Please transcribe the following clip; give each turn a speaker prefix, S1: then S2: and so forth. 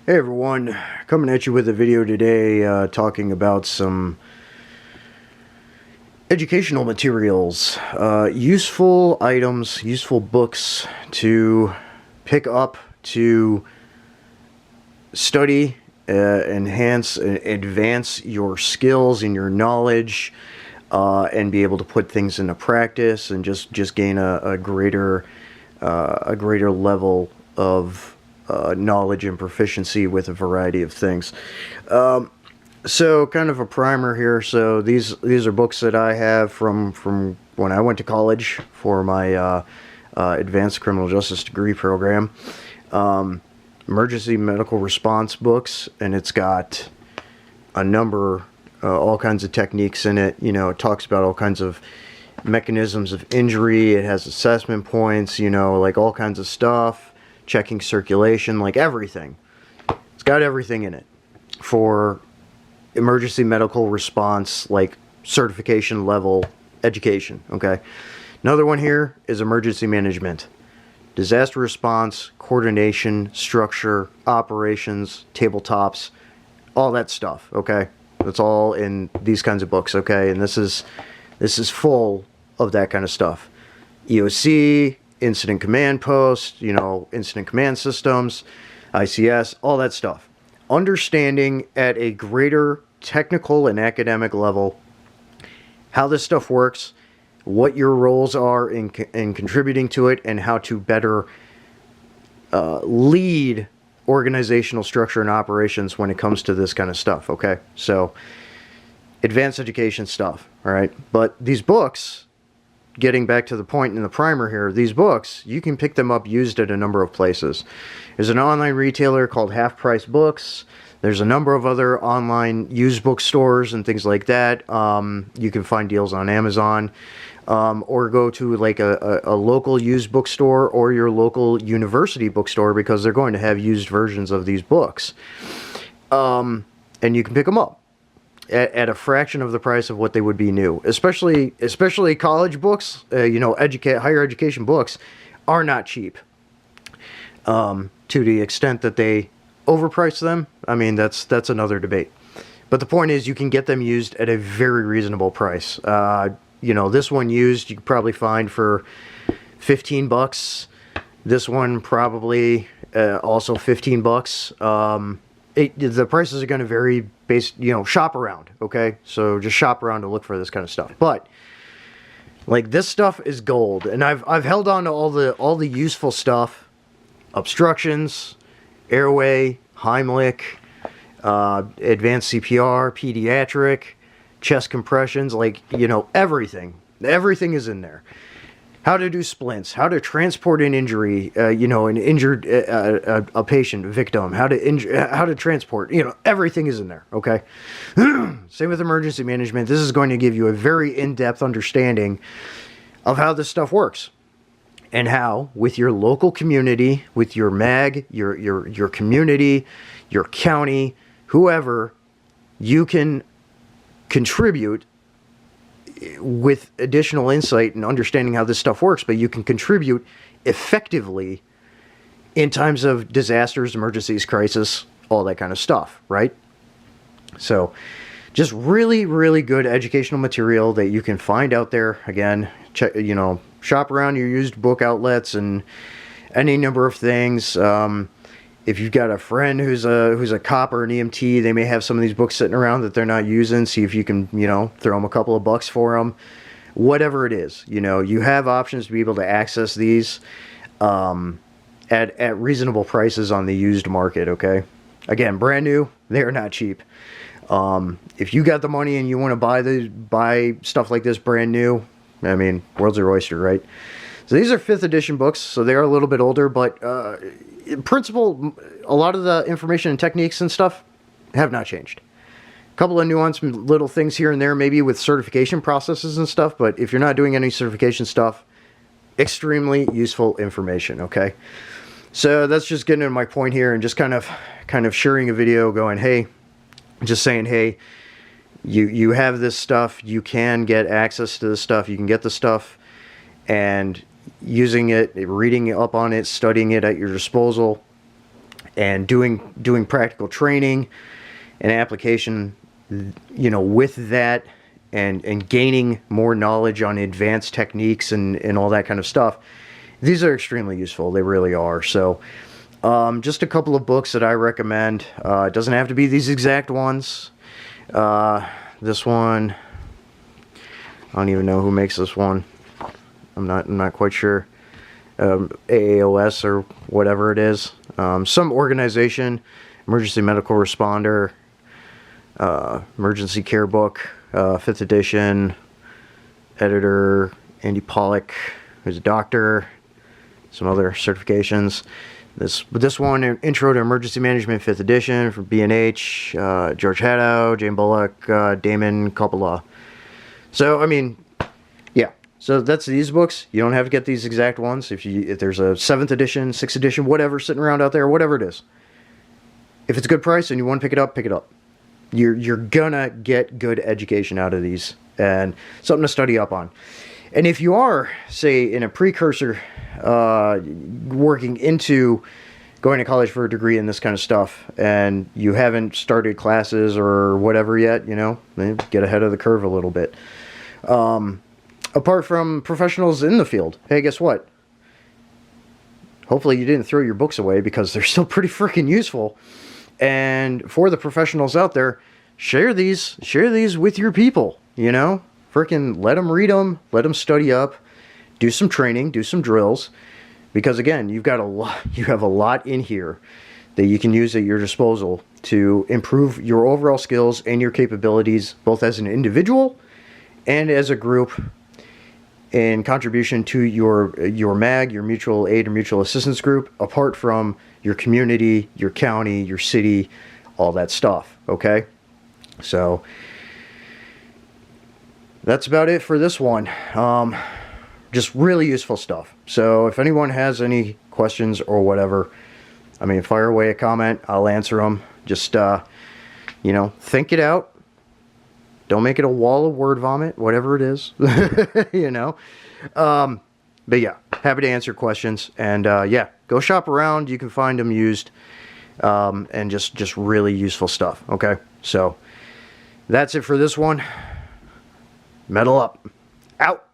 S1: Hey everyone, coming at you with a video today talking about some educational materials, useful items, useful books to pick up to study, enhance, advance your skills and your knowledge, and be able to put things into practice and just gain a greater level of knowledge and proficiency with a variety of things. So kind of a primer here. So these are books that I have from when I went to college for my advanced criminal justice degree program. Emergency medical response books, and it's got a number, all kinds of techniques in it. You know, it talks about all kinds of mechanisms of injury. It has assessment points, you know, like all kinds of stuff, checking circulation, like everything. It's got everything in it for emergency medical response, like certification level education. Okay. Another one here is emergency management, disaster response, coordination, structure, operations, tabletops, all that stuff. Okay. That's all in these kinds of books. Okay. And this is full of that kind of stuff. EOC, incident command post, you know, incident command systems, ICS, all that stuff. Understanding at a greater technical and academic level how this stuff works, what your roles are in contributing to it, and how to better lead organizational structure and operations when it comes to this kind of stuff. Okay, so advanced education stuff. All right, but these books, getting back to the point in the primer here, these books, you can pick them up used at a number of places. There's an online retailer called Half Price Books. There's a number of other online used bookstores and things like that. You can find deals on Amazon, or go to like a local used bookstore or your local university bookstore, because they're going to have used versions of these books. And you can pick them up at a fraction of the price of what they would be new. Especially college books, you know, higher education books are not cheap. To the extent that they overprice them, I mean, that's another debate. But the point is, you can get them used at a very reasonable price. You know, this one used you could probably find for $15. This one probably also $15. The prices are going to vary based, you know, shop around. Okay, so just shop around to look for this kind of stuff. But like, this stuff is gold, and I've held on to all the useful stuff: obstructions, airway, Heimlich, advanced CPR, pediatric, chest compressions, like, you know, everything is in there. How to do splints, how to transport an injury, you know, an injured a patient, victim, how to transport, you know, everything is in there. Okay. Same with emergency management. This is going to give you a very in-depth understanding of how this stuff works, and how, with your local community, with your MAG, your community, your county, whoever, you can contribute with additional insight and understanding how this stuff works. But you can contribute effectively in times of disasters, emergencies, crisis, all that kind of stuff, right? So just really, really good educational material that you can find out there. Again, check, you know, shop around your used book outlets and any number of things. If you've got a friend who's a cop or an EMT, they may have some of these books sitting around that they're not using. See if you can, you know, throw them a couple of bucks for them. Whatever it is, you know, you have options to be able to access these at reasonable prices on the used market. Okay, again, brand new, they're not cheap. If you got the money and you want to buy stuff like this brand new, I mean, world's your oyster, right? So these are 5th edition books, so they are a little bit older, but in principle, a lot of the information and techniques and stuff have not changed. A couple of nuanced little things here and there, maybe with certification processes and stuff, but if you're not doing any certification stuff, extremely useful information. Okay, so that's just getting to my point here, and just kind of sharing a video, going, hey, just saying, hey, you have this stuff, you can get access to this stuff, you can get the stuff, and using it, reading up on it, studying it at your disposal, and doing practical training and application, with that, and gaining more knowledge on advanced techniques and all that kind of stuff. These are extremely useful. They really are. So just a couple of books that I recommend. It doesn't have to be these exact ones. This one, I don't even know who makes this one. I'm not quite sure. AAOS or whatever it is. Some organization, Emergency Medical Responder, Emergency Care Book, 5th edition, editor Andy Pollock, who's a doctor, some other certifications. This one, Intro to Emergency Management, 5th edition, from B&H, George Haddow, Jane Bullock, Damon Coppola. So, I mean, yeah. So that's these books. You don't have to get these exact ones. If there's a 7th edition, 6th edition, whatever sitting around out there, whatever it is. If it's a good price and you want to pick it up, pick it up. You're gonna get good education out of these and something to study up on. And if you are, say, in a precursor, working into going to college for a degree in this kind of stuff, and you haven't started classes or whatever yet, then get ahead of the curve a little bit. Apart from professionals in the field, hey, guess what? Hopefully you didn't throw your books away, because they're still pretty freaking useful. And for the professionals out there, share these with your people, Freaking let them read them, let them study up, do some training, do some drills. Because again, you have a lot in here that you can use at your disposal to improve your overall skills and your capabilities, both as an individual and as a group, in contribution to your MAG, your mutual aid or mutual assistance group, apart from your community, your county, your city, all that stuff, okay? So that's about it for this one. Just really useful stuff. So if anyone has any questions or whatever, fire away a comment. I'll answer them. Just, think it out. Don't make it a wall of word vomit, whatever it is, But yeah, happy to answer questions. And yeah, go shop around. You can find them used, and just really useful stuff. Okay, so that's it for this one. Metal up. Out.